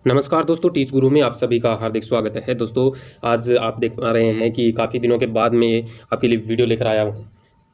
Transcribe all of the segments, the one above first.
नमस्कार दोस्तों, टीच गुरु में आप सभी का हार्दिक स्वागत है। दोस्तों, आज आप देख पा रहे हैं कि काफ़ी दिनों के बाद मैं आपके लिए वीडियो लेकर आया हूँ,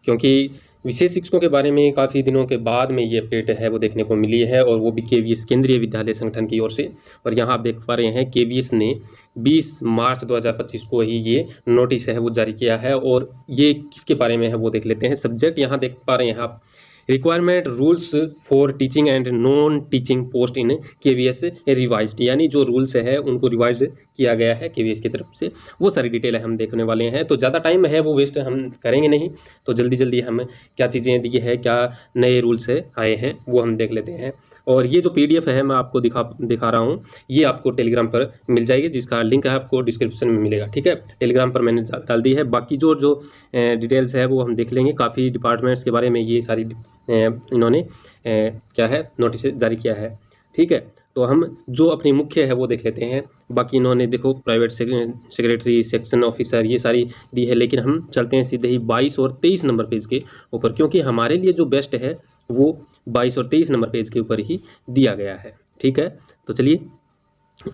क्योंकि विशेष शिक्षकों के बारे में काफ़ी दिनों के बाद में ये अपडेट है वो देखने को मिली है, और वो भी केवीएस केंद्रीय विद्यालय संगठन की ओर से। और यहाँ आप देख पा रहे हैं केवीएस ने 20 मार्च 2025 को ही ये नोटिस है वो जारी किया है, और ये किसके बारे में है वो देख लेते हैं। सब्जेक्ट यहाँ देख पा रहे हैं आप, requirement rules for teaching and non teaching post in KVS revised, यानी जो रूल्स है उनको रिवाइज किया गया है केवीएस की तरफ से। वो सारी डिटेल हम देखने वाले हैं, तो ज़्यादा टाइम है वो वेस्ट हम करेंगे नहीं। तो जल्दी जल्दी हम क्या चीज़ें दी है, क्या नए रूल्स आए हैं वो हम देख लेते हैं। और ये जो पीडीएफ है मैं आपको दिखा रहा हूँ, ये आपको टेलीग्राम पर मिल जाएगी, जिसका लिंक है आपको डिस्क्रिप्शन में मिलेगा। ठीक है, टेलीग्राम पर मैंने डाल दी है। बाकी जो जो डिटेल्स है वो हम देख लेंगे। काफ़ी डिपार्टमेंट्स के बारे में ये सारी इन्होंने क्या है नोटिस जारी किया है। ठीक है, तो हम जो अपनी मुख्य है वो देख लेते हैं। बाकी इन्होंने देखो प्राइवेट सेक्रेटरी, सेक्शन ऑफिसर, ये सारी दी है, लेकिन हम चलते हैं सीधे ही 22 और 23 नंबर पेज के ऊपर, क्योंकि हमारे लिए जो बेस्ट है वो 22 और 23 नंबर पेज के ऊपर ही दिया गया है। ठीक है, तो चलिए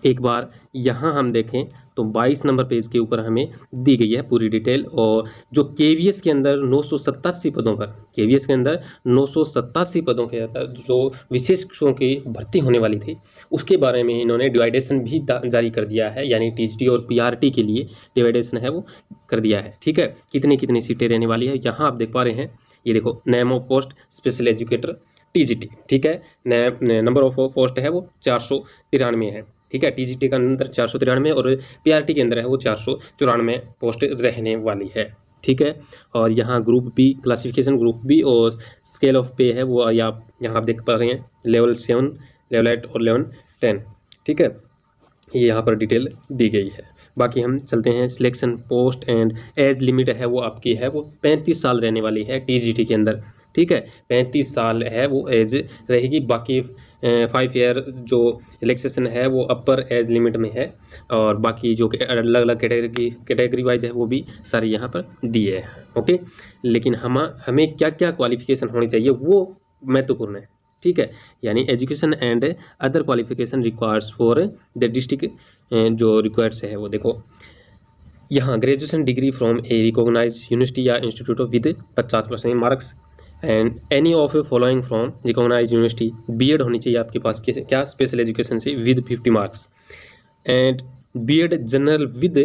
एक बार यहाँ हम देखें तो 22 नंबर पेज के ऊपर हमें दी गई है पूरी डिटेल। और जो केवीएस के अंदर 987 पदों पर, केवीएस के अंदर 987 पदों के अंदर जो विशेष शिक्षकों की भर्ती होने वाली थी, उसके बारे में इन्होंने डिवाइडेशन भी जारी कर दिया है, यानी टीजीटी और पीआरटी के लिए डिवाइडेशन है वो कर दिया है। ठीक है, कितनी कितनी सीटें रहने वाली है यहाँ आप देख पा रहे हैं। ये देखो, name of post special educator TGT. ठीक है, नंबर ऑफ पोस्ट है वो 493 है। ठीक है, टीजीटी का अंदर 493 और पीआरटी के अंदर है वो 494 पोस्ट रहने वाली है। ठीक है, और यहाँ group B classification, group B और स्केल ऑफ पे है वो यहाँ आप देख पा रहे हैं, लेवल 7, लेवल 8 और लेवल 10। ठीक है, ये यहाँ पर डिटेल दी गई है। बाकी हम चलते हैं selection post and age limit है वो आपकी है वो 35 साल रहने वाली है टीजीटी के अंदर। ठीक है, 35 साल है वो एज रहेगी। बाकी 5 ईयर जो रिलैक्सेशन है वो अपर एज लिमिट में है, और बाकी जो अलग अलग कैटेगरी वाइज है वो भी सारी यहाँ पर दिए है। ओके, लेकिन हमें क्या क्या क्वालिफिकेशन होनी चाहिए वो महत्वपूर्ण है। ठीक है, यानी education and other qualification requires for the district जो रिक्वायर्स है वो देखो यहाँ, graduation degree from a recognise university या institute of with 50% marks, and any of a following from recognise university. BEd होनी चाहिए आपके पास क्या, स्पेशल एजुकेशन से with 50 marks, and BEd general with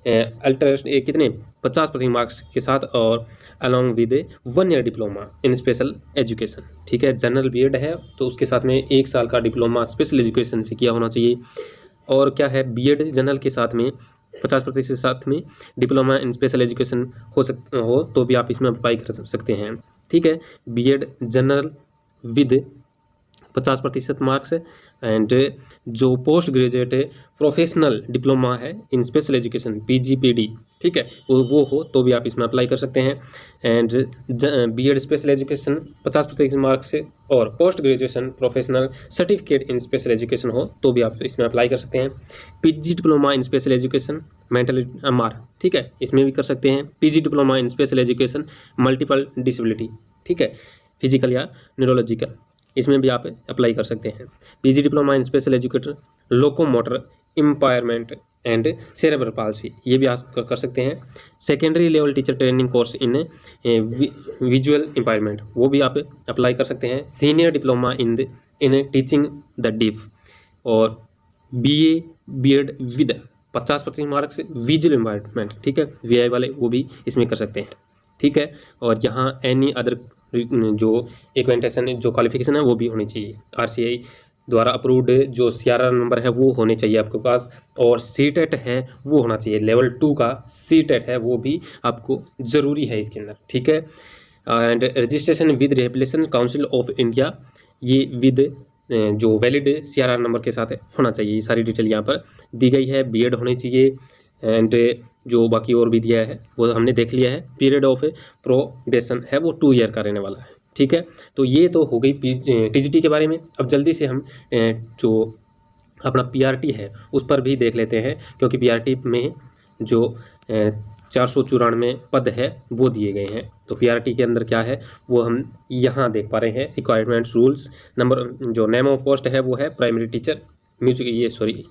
alter कितने 50% मार्क्स के साथ, और along with 1 year diploma in special education. ठीक है, जनरल बीएड है तो उसके साथ में 1 साल का डिप्लोमा स्पेशल एजुकेशन से किया होना चाहिए। और क्या है, बीएड जनरल के साथ में 50% के साथ में डिप्लोमा इन स्पेशल एजुकेशन हो तो भी आप इसमें अप्लाई कर सकते हैं। ठीक है, BEd general with 50% marks, and जो पोस्ट ग्रेजुएट प्रोफेशनल डिप्लोमा है इन स्पेशल एजुकेशन पीजीपीडी, ठीक है, वो हो तो भी आप इसमें अप्लाई कर सकते हैं। And BEd special education 50% marks से, और post graduation professional certificate in special education हो तो भी आप इसमें अप्लाई कर सकते हैं। PG diploma in special education mental MR, ठीक है, इसमें भी कर सकते हैं। PG diploma in special education multiple disability, ठीक है, फिजिकल या न्यूरोलॉजिकल, इसमें भी आप अप्लाई कर सकते हैं। PG diploma in special educator locomotor impairment and cerebral palsy, ये भी आप कर सकते हैं। Secondary level teacher training course in visual impairment, वो भी आप अप्लाई कर सकते हैं। Senior diploma in teaching the deaf, और BA BEd with 50% marks visual impairment, ठीक है, वीआई वाले वो भी इसमें कर सकते हैं। ठीक है, और यहाँ एनी अदर जो इक्वेंटेशन जो क्वालिफिकेशन है वो भी होनी चाहिए। आरसीआई द्वारा अप्रूव्ड जो सीआरआर नंबर है वो होने चाहिए आपके पास, और सीटेट है वो होना चाहिए, लेवल 2 का सीटेट है वो भी आपको ज़रूरी है इसके अंदर। ठीक है, and registration with rehabilitation council of India, ये विद जो वैलिड सीआरआर नंबर के साथ होना चाहिए। ये सारी डिटेल यहाँ पर दी गई है। बीएड होनी चाहिए, एंड जो बाकी और भी दिया है वो हमने देख लिया है। पीरियड ऑफ प्रोबेशन है वो 2 ईयर का रहने वाला है। ठीक है, तो ये तो हो गई टीजीटी के बारे में। अब जल्दी से हम जो अपना पीआरटी है उस पर भी देख लेते हैं, क्योंकि पीआरटी में जो 494 पद है वो दिए गए हैं। तो पीआरटी के अंदर क्या है वो हम यहाँ देख पा रहे हैं। रिक्वायरमेंट्स रूल्स नंबर, जो नेम ऑफ पोस्ट है वो है प्राइमरी टीचर, म्यूजिक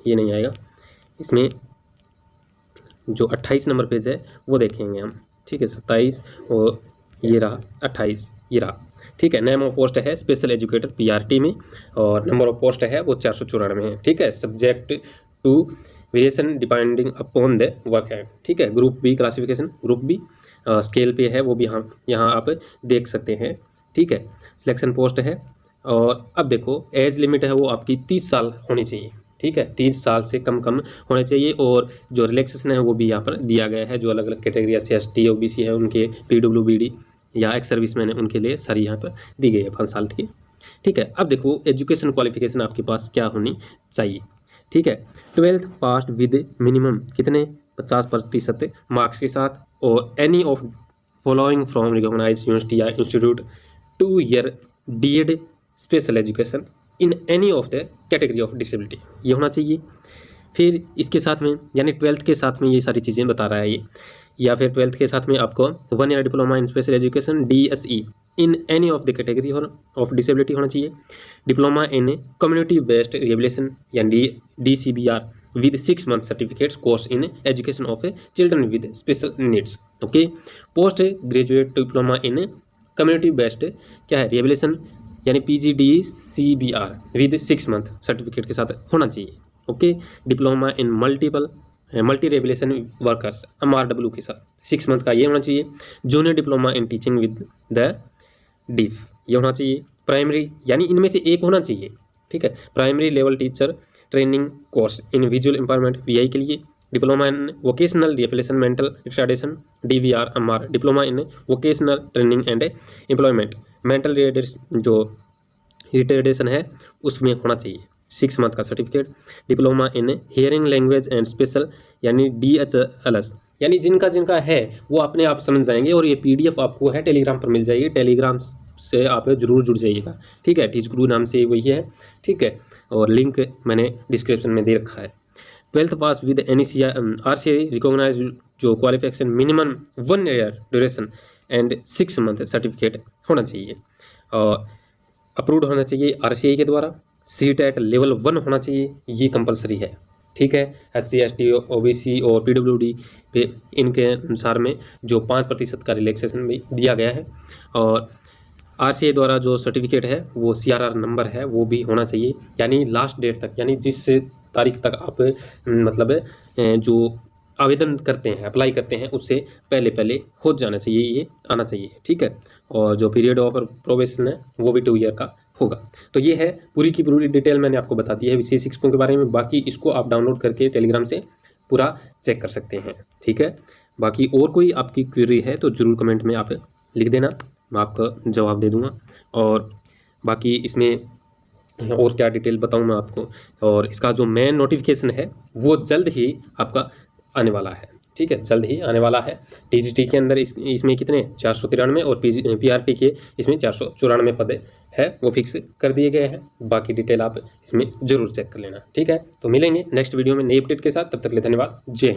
ये नहीं आएगा, इसमें जो 28 नंबर पेज है वो देखेंगे हम, ठीक है। 27 और ये रहा 28, ये रहा, ठीक है। नेम ऑफ पोस्ट है स्पेशल एजुकेटर PRT में, और नंबर ऑफ पोस्ट है वो 494 है, ठीक है। Subject to variation depending upon the work है, ठीक है। Group B classification, group B scale pay है, वो भी यहाँ आप देख सकते हैं, ठीक है। सिलेक्शन पोस्ट है, और अब देखो एज लिमिट है वो आपकी 30 साल होनी चाहिए, ठीक है। 30 साल से कम होने चाहिए, और जो रिलैक्सेशन है वो भी यहाँ पर दिया गया है, जो अलग अलग कैटेगरी SC OBC है उनके, PWBD या एक्स सर्विसमैन है उनके लिए सारी यहाँ पर दी गई है 5 साल की, ठीक है। अब देखो एजुकेशन क्वालिफिकेशन आपके पास क्या होनी चाहिए, ठीक है। 12th पास विद मिनिमम कितने 50% मार्क्स के साथ, और any of following from recognized university या institute 2 year DED special education in any of the category of disability, ये होना चाहिए। फिर इसके साथ में यानी 12th के साथ में ये सारी चीज़ें बता रहा है ये, या फिर 12th के साथ में आपको 1 year diploma in special education DSE in any of the category of disability होना चाहिए। Diploma in community based rehabilitation यानी DCBR with 6 month certificate course in education of children with special needs, okay. Post graduate diploma in community based क्या है rehabilitation यानी PGDCBR with 6 month certificate के साथ होना चाहिए, okay. Diploma in multi rehabilitation workers MRW के साथ 6 month का ये होना चाहिए। Junior diploma in teaching with the DIF ये होना चाहिए। प्राइमरी यानी इनमें से एक होना चाहिए, ठीक है। Primary level teacher training course in visual empowerment VI के लिए। Diploma in vocational rehabilitation mental retardation DVR MR। Diploma in vocational training and employment mental जो रिटार्डेशन है उसमें होना चाहिए 6 मंथ का certificate. Diploma in hearing language and special यानी DHLS यानी जिनका है वो अपने आप समझ जाएंगे, और ये PDF आपको है टेलीग्राम पर मिल जाएगी, टेलीग्राम से आप जरूर जुड़ जाइएगा, ठीक है। टीच गुरु नाम से वही है, ठीक है, और लिंक मैंने डिस्क्रिप्शन में दे रखा है। 12th pass with RCA recognise जो qualification minimum 1 year duration and 6 month certificate होना चाहिए, और अप्रूव्ड होना चाहिए RCA के द्वारा। CTET लेवल 1 होना चाहिए, ये कंपलसरी है, ठीक है। SC ST OBC और PWD पे इनके अनुसार में जो 5% का रिलैक्सेशन भी दिया गया है, और RCA द्वारा जो सर्टिफिकेट है वो CRR नंबर है वो भी होना चाहिए, यानी लास्ट डेट तक, यानी जिस तारीख तक आप मतलब जो आवेदन करते हैं अप्लाई करते हैं उससे पहले हो जाना चाहिए, ये आना चाहिए, ठीक है। और जो पीरियड ऑफ प्रोबेशन है वो भी 2 ईयर का होगा। तो ये है पूरी की पूरी डिटेल मैंने आपको बता दी है विशेष शिक्षकों के बारे में। बाकी इसको आप डाउनलोड करके टेलीग्राम से पूरा चेक कर सकते हैं, ठीक है। बाकी और कोई आपकी क्वेरी है तो ज़रूर कमेंट में आप लिख देना, मैं आपका जवाब दे दूंगा। और बाकी इसमें और क्या डिटेल बताऊं मैं आपको, और इसका जो मेन नोटिफिकेशन है वो जल्द ही आपका आने वाला है, ठीक है, जल्द ही आने वाला है। TGT के अंदर इसमें कितने 493 और PRT के इसमें 494 पद है वो फिक्स कर दिए गए हैं। बाकी डिटेल आप इसमें ज़रूर चेक कर लेना, ठीक है। तो मिलेंगे नेक्स्ट वीडियो में नई अपडेट के साथ, तब तक के लिए धन्यवाद, जय हिंद।